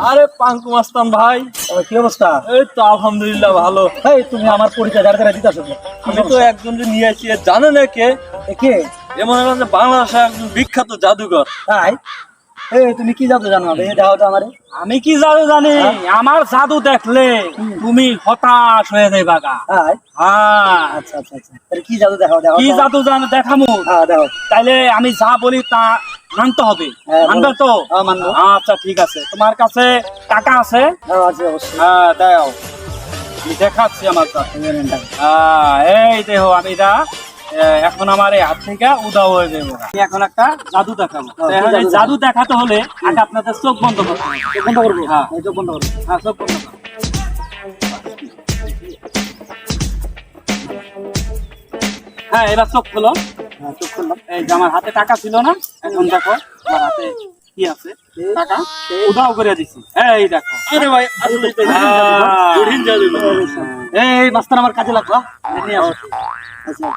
আরে পাঙ্কু মাস্তান ভাই, কি অবস্থা? এই তো আলহামদুলিল্লাহ ভালো। এই তুমি আমার পরিচয় দাঁড়া দাঁড়া দিতে আসো। আমি তো একজনকে নিয়ে আসি, জানো না কে? কে? এমন হলো যে বাংলাদেশের একজন বিখ্যাত জাদুঘর। তাই? এই তুমি কি জাদু জানো? দাও তো আমারে। আমি কি জাদু জানি? আমার জাদু দেখলে তুমি হতাশ হয়ে যাইবা গা। তাই? হ্যাঁ, আচ্ছা আচ্ছা আচ্ছা, তাহলে কি জাদু দেখাও দেখাও কি তো। জাদু জানো দেখামু? হ্যাঁ দাও। তাইলে আমি যা বলি তা মানতে হবে। হ্যাঁ, মানবে বলো। তো? হ্যাঁ, মানবো। আচ্ছা ঠিক আছে, তোমার কাছে টাকা আছে? দাও আছে অবশ্যই। হ্যাঁ দাও, আমি দেখাচ্ছি আমার কাছে। এই দেখো, আমি এখন আমার এই হাত থেকে উদাও হয়ে যাবো। আমি এখন একটা জাদু দেখাবো। হ্যাঁ, এখন কি এই জাদু জাদু দেখাতে হলে আগে আপনাদের চোখ বন্ধ করতে হবে। চোখ বন্ধ করবো? হ্যাঁ। চোখ বন্ধ করবো। হ্যাঁ, চোখ বন্ধ করো। হ্যাঁ, এবার চোখ খোলো। হ্যাঁ, চোখ খুললাম। এই যে আমার হাতে টাকা ছিল না, এখন দেখো আমার হাতে কি আছে। টাকা উধাও করে দিছি। এই দেখো। আরে ভাই, আসলে তো কঠিন জাদু না। এই মাস্টার আমার কাজে লাগবা। নিয়ে আসো। আচ্ছা।